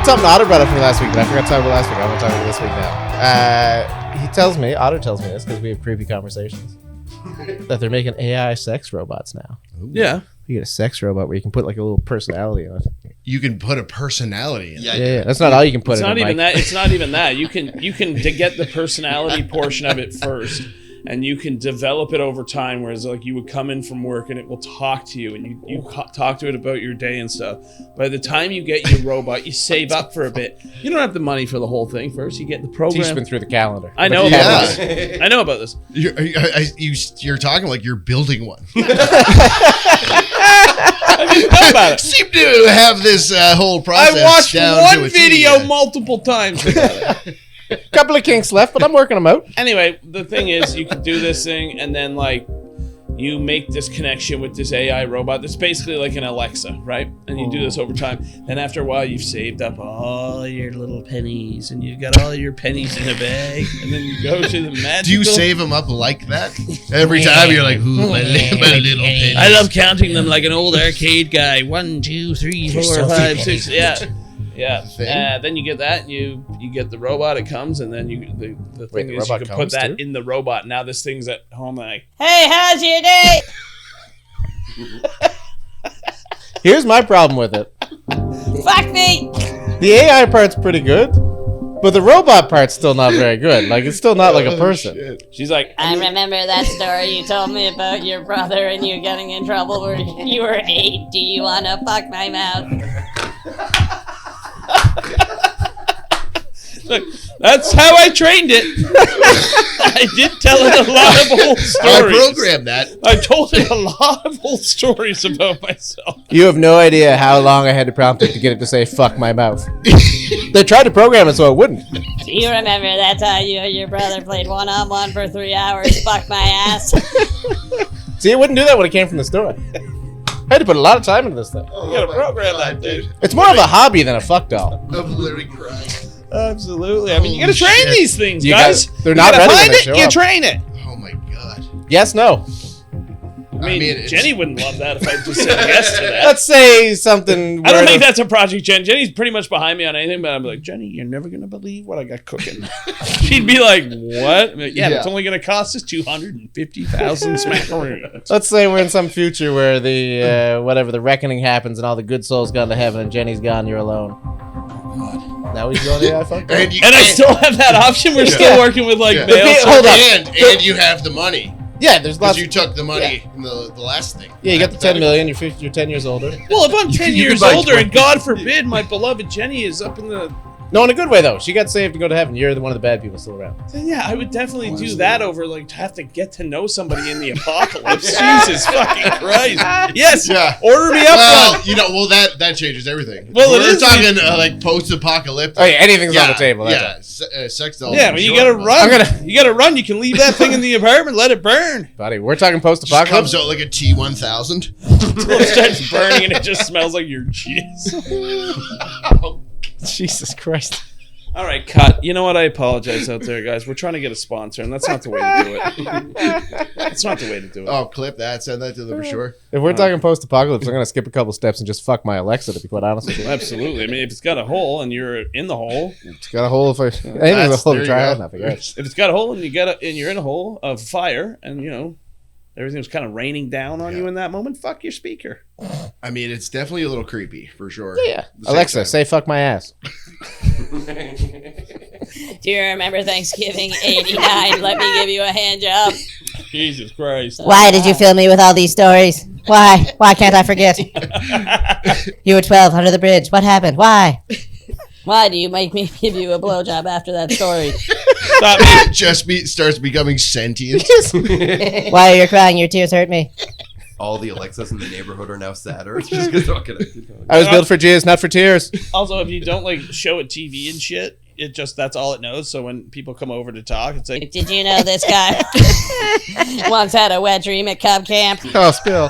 something Otter brought up for me last week that I forgot to talk about last week. I want to talk about this week now. Otter tells me this because we have creepy conversations, that they're making AI sex robots now. Ooh. Yeah. You get a sex robot where you can put like a little personality on it. You can put a personality in it. Yeah. That's not all you can put It's in not it, even Mike. that. It's not even that. You can to get the personality portion of it first, and you can develop it over time. Whereas like you would come in from work and it will talk to you, and you talk to it about your day and stuff. By the time you get your robot, you save up for a bit. You don't have the money for the whole thing first. You get the program. Teach's been through the calendar. I know about this. I know about this. You're talking like you're building one. I mean, think about it. Seem to have this whole process. I watched down one to a video T. multiple times. Couple of kinks left, but I'm working them out. Anyway, the thing is, you can do this thing, and then like you make this connection with this AI robot that's basically like an Alexa, right? And you do this over time. Then after a while, you've saved up all your little pennies, and you've got all your pennies in a bag, and then you go to the magical... Do you save them up like that? Every time you're like, ooh, my little pennies. I love counting them like an old arcade guy. 1, 2, 3, 4, 5, 6. Yeah. Yeah. Then you get that, and you get the robot. It comes, and then the thing is you can put that in the robot. Now this thing's at home like, hey, how's your day? Here's my problem with it. Fuck me. The AI part's pretty good, but the robot part's still not very good. Like, it's still not like a person. Shit. She's like, I remember that story you told me about your brother and you getting in trouble where you were 8. Do you want to fuck my mouth? look, that's how I trained it. I did tell it a lot of old stories. I programmed that. I told it a lot of old stories about myself. You have no idea how long I had to prompt it to get it to say "fuck my mouth." They tried to program it so it wouldn't. Do you remember that time you and your brother played one-on-one for 3 hours? Fuck my ass. See, it wouldn't do that when it came from the store. I had to put a lot of time into this thing. Oh, You gotta program that, dude. It's more of a hobby than a fuck doll. I'm literally crying. Absolutely. I mean, you gotta Holy train shit. these things, You guys. they're not you gotta ready when find they it, show you up. train it. Oh my god. Yes, no. I mean, it's- Jenny wouldn't love that if I just said yes to that. Let's say something. I don't word think of- that's a project, Jen. Jenny's pretty much behind me on anything, but I'm like, Jenny, you're never going to believe what I got cooking. She'd be like, what? I'm like, yeah, it's only going to cost us 250,000 smackaroons. Let's say we're in some future where the whatever the reckoning happens and all the good souls gone to heaven and Jenny's gone, you're alone. Now we go to the iPhone. And I still have that option. We're still working with like Yeah. mail. Hold up. And you have the money. Yeah, there's lots. Because you took the money in the last thing. Yeah, you got the 10 million. You're 10 years older. Well, if I'm 10 You years can buy older 20. and God forbid my beloved Jenny is up in the... No, in a good way though. She got saved to go to heaven. You're one of the bad people still around. Then yeah, I would definitely do that over like to have to get to know somebody in the apocalypse. Jesus fucking Christ. Yes. Yeah. Order me up Well, that changes everything. Well, it We're is- talking like post-apocalyptic. Oh yeah, anything's on the table. That's Yeah, sex dolls. Yeah, for but you sure, gotta run. You gotta run. You can leave that thing in the apartment, let it burn. it. Buddy, we're talking Just post-apocalypse. comes out like a T1000. Until it starts burning and it just smells like your jizz. Jesus Christ. All right, cut. You know what? I apologize out there, guys. We're trying to get a sponsor, and that's not the way to do it. That's not the way to do it. Oh, clip that. Send that to them for sure. If we're talking post-apocalypse, I'm gonna skip a couple steps and just fuck my Alexa. To be quite honest with you, Absolutely. I mean, if it's got a hole and you're in the hole, it's got a hole. If anything's a hole there to you try go. out enough, I guess. if it's got a hole and you're in a hole of fire, and you know everything's kind of raining down on you in that moment, fuck your speaker. I mean, it's definitely a little creepy for sure. Yeah. At the same Alexa, time. say fuck my ass. Do you remember Thanksgiving 89? Let me give you a hand job. Jesus Christ. Why did you fill me with all these stories? Why? Why can't I forget? You were 12 under the bridge. What happened? Why? Why do you make me give you a blowjob after that story? Stop me. Starts becoming sentient. Why are you crying? Your tears hurt me. All the Alexas in the neighborhood are now sadder. Just because I was built for jizz, not for tears. Also, if you don't like show it TV and shit, it just that's all it knows. So when people come over to talk, it's like, Did you know this guy once had a wet dream at Cub Camp? Oh, spill.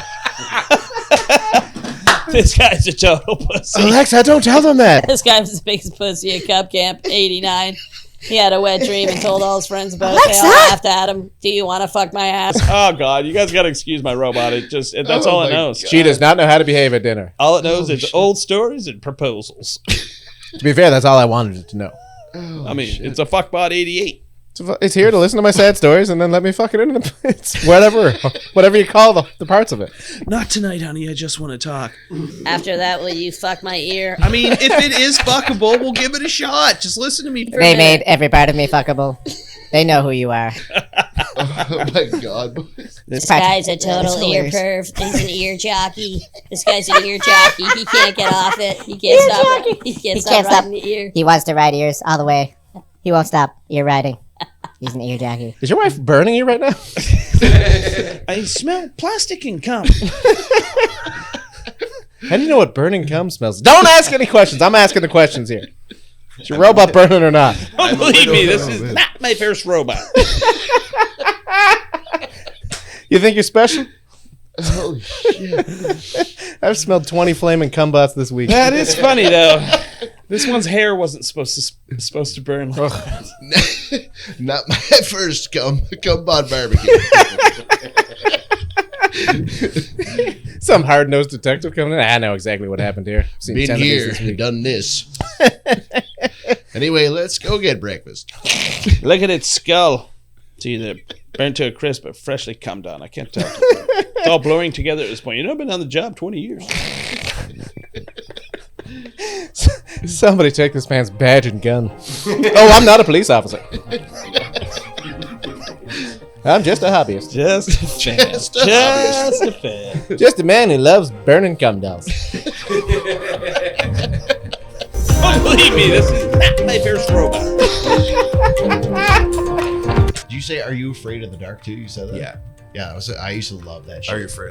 this guy's a total pussy. Alexa, don't tell them that. This guy was the biggest pussy at Cub Camp 89. He had a wet dream and told all his friends about it. They all laughed at him. Do you want to fuck my ass? Oh God, you guys gotta excuse my robot. That's all it knows. She does not know how to behave at dinner. All it knows is old stories and proposals. To be fair, that's all I wanted it to know. I mean, it's a fuckbot 88. It's here to listen to my sad stories and then let me fuck it into the it's whatever you call the parts of it. Not tonight, honey. I just want to talk. After that, will you fuck my ear? I mean, if it is fuckable, we'll give it a shot. Just listen to me for a They minute. made every part of me fuckable. They know who you are. Oh my god. This guy's a total ear perv. He's an ear jockey. This guy's an ear jockey. He can't get off it. He can't stop. He can't stop riding the ear. He wants to ride ears all the way. He won't stop ear riding. He's an ear jockey. Is your wife burning you right now? I smell plastic and cum. How do you know what burning cum smells? Don't ask any questions. I'm asking the questions here. Is your robot burning or not? Don't believe me. This is not my first robot. You think you're special? Holy shit. I've smelled 20 flaming cum bots this week. That is funny though. This one's hair wasn't supposed to burn like that. Not my first cum bod barbecue. Some hard-nosed detective coming in. I know exactly what happened here. I've seen Been 10 of these here, this week. done this. Anyway, let's go get breakfast. Look at its skull. It's either burnt to a crisp or freshly cummed on. I can't tell. It's all blurring together at this point. You know, I've been on the job 20 years. Somebody take this man's badge and gun. Oh, I'm not a police officer. I'm just a hobbyist. Just a fan. Just a hobbyist. Just a fan. Just a man who loves burning cum dolls. Don't believe me. This is not my first robot. Did you say, are you afraid of the dark too? You said that? Yeah. Yeah, I used to love that shit. Are you afraid?